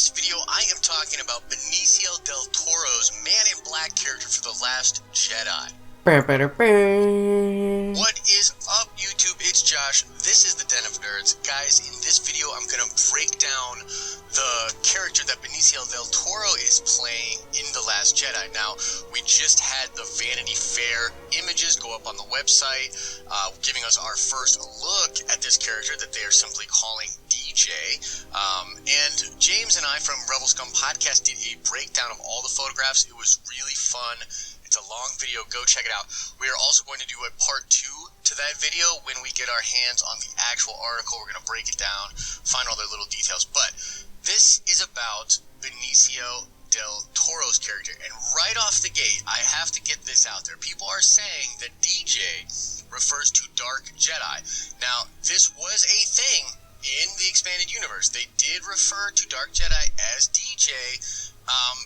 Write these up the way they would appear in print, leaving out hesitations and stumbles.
this video, I am talking about Benicio Del Toro's Man in Black character for The Last Jedi. What is up, YouTube? It's Josh. This is the Den of Nerds. Guys, in this video, I'm going to break down the character that Benicio Del Toro is playing in The Last Jedi. Now, we just had the Vanity Fair images go up on the website, giving us our first look at this character that they are simply calling DJ. And James and I from Rebel Scum Podcast did a breakdown of all the photographs. It was really fun. It's a long video. Go check it out. We are also going to do a part 2 to that video when we get our hands on the actual article. We're going to break it down, find all their little details. But this is about Benicio Del Toro's character. And right off the gate, I have to get this out there. People are saying that DJ refers to Dark Jedi. Now, this was a thing in the expanded universe. They did refer to Dark Jedi as DJ.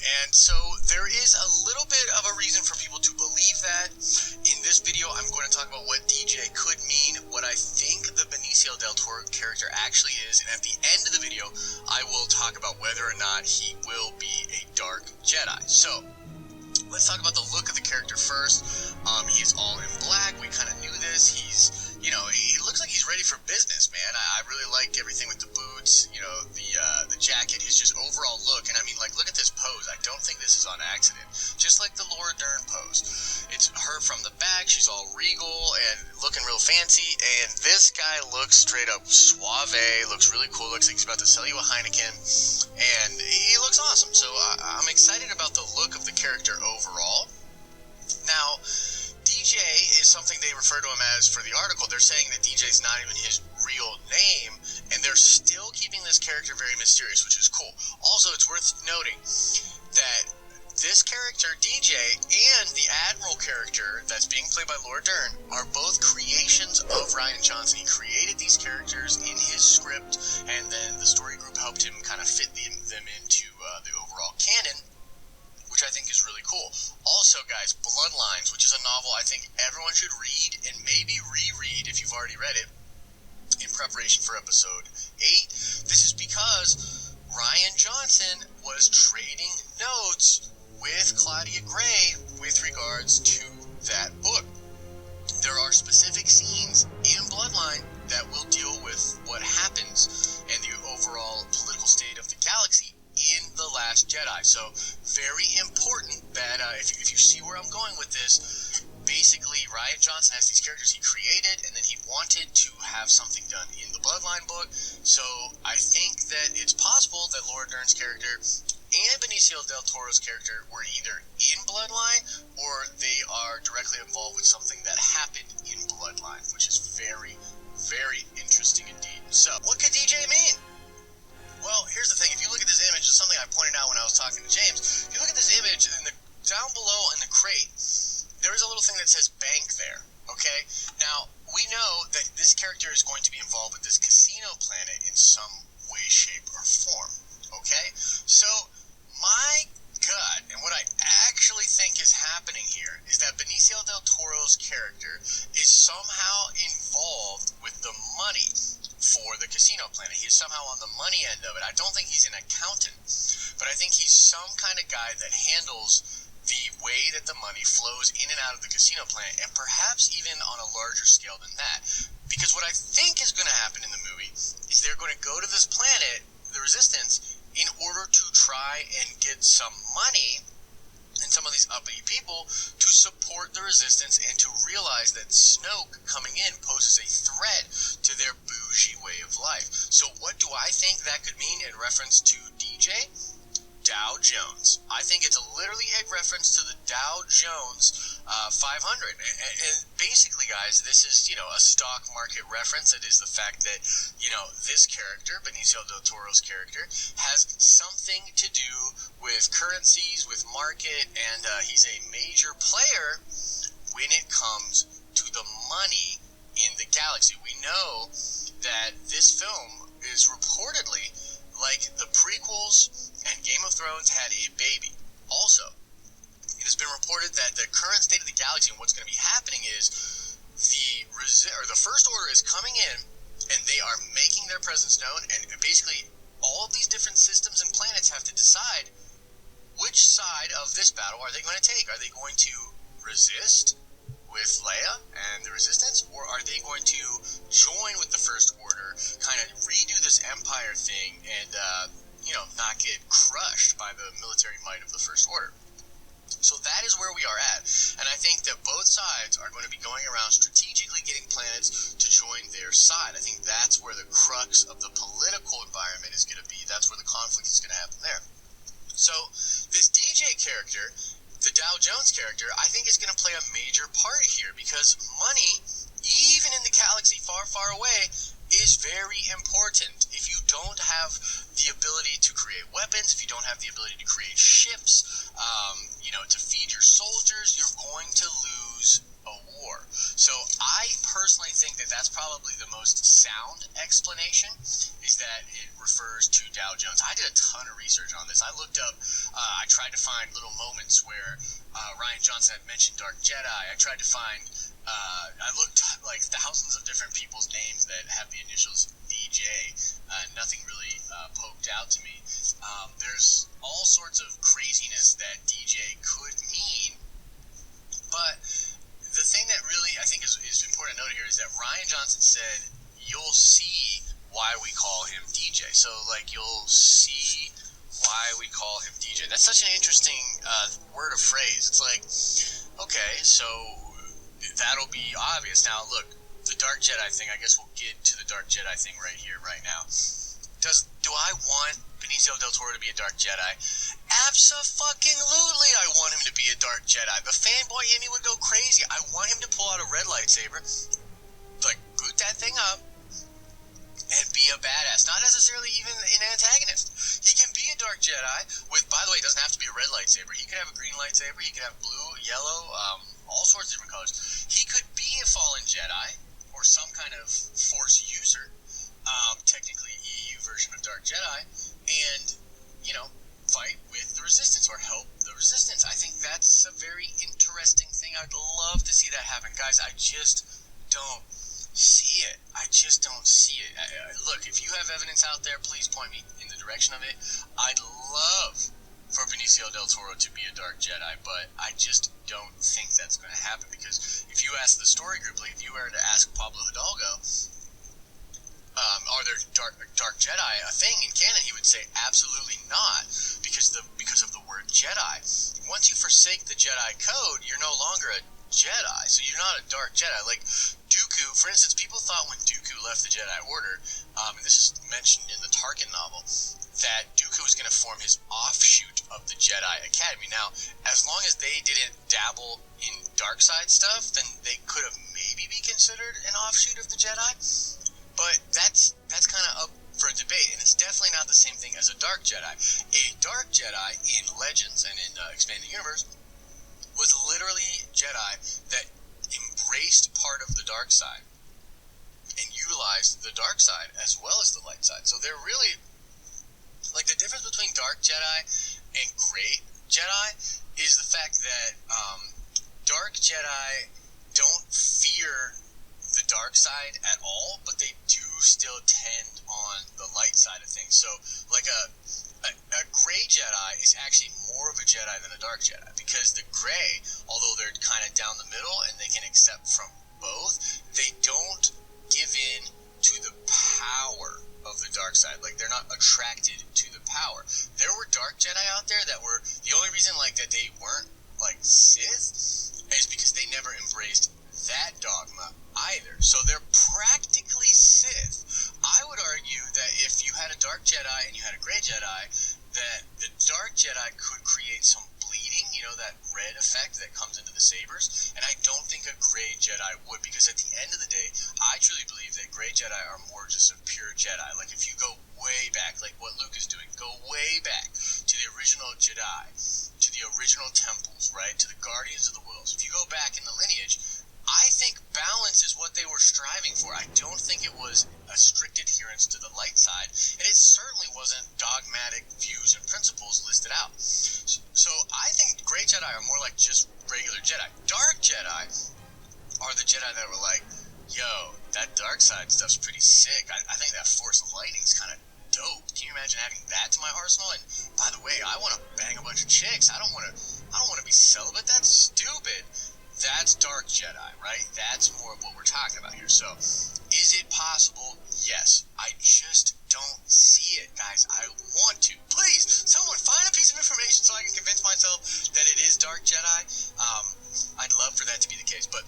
And so there is a little bit of a reason for people to believe that. In this video, I'm going to talk about what DJ could mean, what I think the Benicio Del Toro character actually is, and at the end of the video, I will talk about whether or not he will be a Dark Jedi. So, let's talk about the look of the character first. He's all in black. We kind of knew this. He's, he looks like he's ready for business, man. I really like everything with the boots, the jacket, his just overall look. And I mean, like, look at this pose. I don't think this is on accident. Just like the Laura Dern pose. It's her from the back. She's all regal and looking real fancy. And this guy looks straight up suave. Looks really cool. Looks like he's about to sell you a Heineken. And he looks awesome. So I'm excited about the look of the character overall. Now, DJ is something they refer to him as for the article. They're saying that DJ is not even his real name, and they're still keeping this character very mysterious, which is cool. Also, it's worth noting that this character, DJ, and the Admiral character that's being played by Laura Dern are both creations of Rian Johnson. He created these characters in his script, and then the story group helped him kind of fit them into the overall canon, which I think is really cool. Also, guys, Bloodlines, which is a novel I think everyone should read and maybe reread if you've already read it in preparation for episode 8. This is because Rian Johnson was trading notes with Claudia Gray with regards to that book. There are specific scenes in Bloodline that will deal with what happens and the overall political state of the galaxy in The Last Jedi. So, very important that if you see where I'm going with this, basically Rian Johnson has these characters he created, and then he wanted to have something done in the Bloodline book. So, I think that it's possible that Laura Dern's character and Benicio Del Toro's character were either in Bloodline, or they are directly involved with something that happened in Bloodline, which is very, very interesting indeed. So, what could DJ mean? Well, here's the thing. If you look at this image, it's something I pointed out when I was talking to James. If you look at this image, down below in the crate, there is a little thing that says bank there, okay? Now, we know that this character is going to be involved with this casino planet in some way, shape, or form, okay? So, my God, and what I actually think is happening here is that Benicio Del Toro's character is somehow involved with the money for the casino planet. He is somehow on the money end of it. I don't think he's an accountant, but I think he's some kind of guy that handles the way that the money flows in and out of the casino planet, and perhaps even on a larger scale than that. Because what I think is going to happen in the movie is they're going to go to this planet, the Resistance, in order to try and get some money and some of these uppity people to support the Resistance and to realize that Snoke coming in poses a threat to their bougie way of life. So what do I think that could mean in reference to DJ? Dow Jones. I think it's literally a reference to the Dow Jones 500. And basically, guys, this is, a stock market reference. It is the fact that, this character, Benicio Del Toro's character, has something to do with currencies, with market, and he's a major player when it comes to the money in the galaxy. We know that this film is reportedly like the prequels and Game of Thrones had a baby. Also, it has been reported that the current state of the galaxy and what's going to be happening is the First Order is coming in, and they are making their presence known, and basically all of these different systems and planets planets have to decide which side of this battle are they going to take. Are they going to resist with Leia and the Resistance, or are they going to join with the First Order, kind of redo this Empire thing, and not get crushed by the military might of the First Order? So that is where we are at, and I think that both sides are going to be going around strategically getting planets to join their side. I think that's where the crux of the political environment is going to be. That's where the conflict is going to happen there. So this DJ character, the Dow Jones character, I think is going to play a major part here, because money, even in the galaxy far, far away, is very important. If you don't have the ability to create weapons, if you don't have the ability to create ships, to feed your soldiers, you're going to lose a war. So I personally think that that's probably the most sound explanation, is that it refers to Dow Jones. I did a ton of research on this. I looked up, I tried to find little moments where Rian Johnson had mentioned Dark Jedi. I tried to find, I looked like thousands of different people's names that have the initials DJ. Nothing really poked out to me. There's all sorts of craziness that DJ could mean, but the thing that really I think is important to note here is that Rian Johnson said, you'll see why we call him DJ. So, you'll see why we call him DJ. That's such an interesting word of phrase. It's like, okay, so that'll be obvious. Now, look, the Dark Jedi thing, I guess we'll get to the Dark Jedi thing right here, right now. Do I want Benicio Del Toro to be a Dark Jedi? Abso-fucking-lutely I want him to be a Dark Jedi. The fanboy in me would go crazy. I want him to pull out a red lightsaber, boot that thing up, and be a badass. Not necessarily even an antagonist. He can be a Dark Jedi with, by the way, it doesn't have to be a red lightsaber. He could have a green lightsaber. He could have blue, yellow, all sorts of different colors. He could be a fallen Jedi or some kind of Force user, technically EU version of Dark Jedi, and, fight with the Resistance or help the Resistance. I think that's a very interesting thing. I'd love to see that happen. Guys, I just don't see it. I just don't see it. Look, if you have evidence out there, please point me in the direction of it. I'd love for Benicio Del Toro to be a Dark Jedi, but I just don't think that's going to happen, because if you ask the story group, if you were to ask Pablo Hidalgo, are there dark Jedi a thing in canon? He would say absolutely not, because of the word Jedi. Once you forsake the Jedi code, you're no longer a Jedi, so you're not a Dark Jedi. Like Dooku, for instance, people thought when Dooku left the Jedi Order, and this is mentioned in the Tarkin novel, that Dooku was going to form his offshoot of the Jedi Academy. Now, as long as they didn't dabble in dark side stuff, then they could have maybe be considered an offshoot of the Jedi. But that's kind of up for debate, and it's definitely not the same thing as a Dark Jedi. A Dark Jedi in Legends and in Expanded Universe was literally Jedi that embraced part of the dark side and utilized the dark side as well as the light side. So they're really, the difference between Dark Jedi and Great Jedi is the fact that Dark Jedi don't fear the dark side at all, but they do still tend on the light side of things. So, a Gray Jedi is actually more of a Jedi than a Dark Jedi, because the Gray, although they're kind of down the middle and they can accept from both, they don't give in to the power of the dark side. They're not attracted to the power. There were Dark Jedi out there that were, the only reason that they weren't Sith is because they never embraced that dogma either. So they're practically Sith. I would argue that if you had a Dark Jedi and you had a Gray Jedi, that the Dark Jedi could create some bleeding, that red effect that comes into the sabers, and I don't think a Gray Jedi would, because at the end of the day, I truly believe that Gray Jedi are more just a pure Jedi. If you go way back, like what Luke is doing, go way back to the original Jedi, to the original temples, right, to the Guardians of the Worlds. If you go back in the lineage, I think balance is what they were striving for. I don't think it was a strict adherence to the light side, and it certainly wasn't dogmatic views and principles listed out. So I think Gray Jedi are more like just regular Jedi. Dark Jedi are the Jedi that were like, yo, that dark side stuff's pretty sick. I think that Force lightning's kind of dope. Can you imagine having that to my arsenal? And by the way, I want to bang a bunch of chicks. I don't want to be celibate. That's stupid. That's Dark Jedi, right? That's more of what we're talking about here. So, is it possible? Yes. I just don't see it, guys. I want to. Please, someone find a piece of information so I can convince myself that it is Dark Jedi. I'd love for that to be the case, but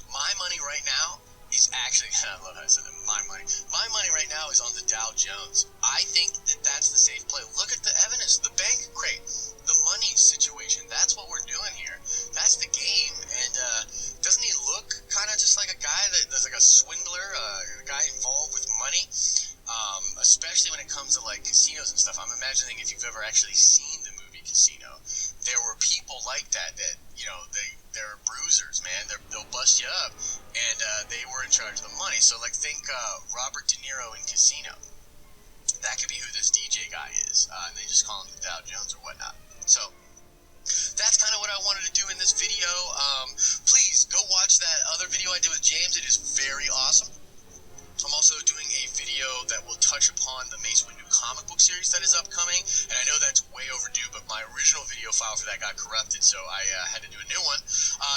my money right now is actually, I love how I said that, my money. My money right now is on the Dow Jones. I think that that's the safe play. Look at the evidence, the bank crate, the money situation. That's what we're doing here. That's the game. And doesn't he look kind of just like a guy that's like a swindler, a guy involved with money? Especially when it comes to like casinos and stuff. I'm imagining if you've ever actually seen the movie Casino, there were people like that, you know, they're bruisers, man. They'll bust you up, and they were in charge of the money. So, like, think Robert De Niro in Casino. That could be who this DJ guy is, and they just call him the Dow Jones or whatnot. So, that's kind of what I wanted to do in this video. Please, go watch that other video I did with James. It is very awesome. I'm also doing a video that will touch upon the Mace Windu comic book series that is upcoming, and I know that's way overdue, but my original video file for that got corrupted, so I had to do a new one.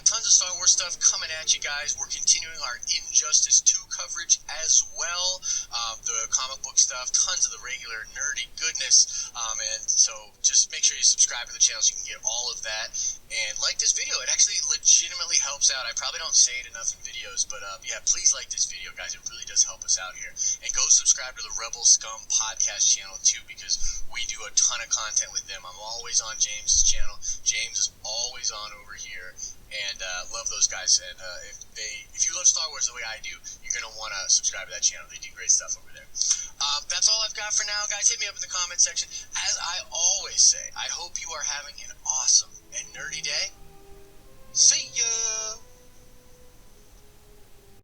Tons of Star Wars stuff coming at you guys. We're continuing our Injustice 2 coverage as well. The comic book stuff, tons of the regular nerdy goodness, and so just make sure you subscribe to the channel so you can get all of that, and like this video. It actually legitimately helps out. I probably don't say it enough in videos, but yeah, please like this video, guys. It really does help us out here. And go subscribe to the Rebel Scum podcast channel too, because we do a ton of content with them. I'm always on James's channel. James is always on over here, and love those guys. And if you love Star Wars the way I do, you're gonna want to subscribe to that channel. They do great stuff over there. That's all I've got for now, guys. Hit me up in the comment section. As I always say, I hope you are having an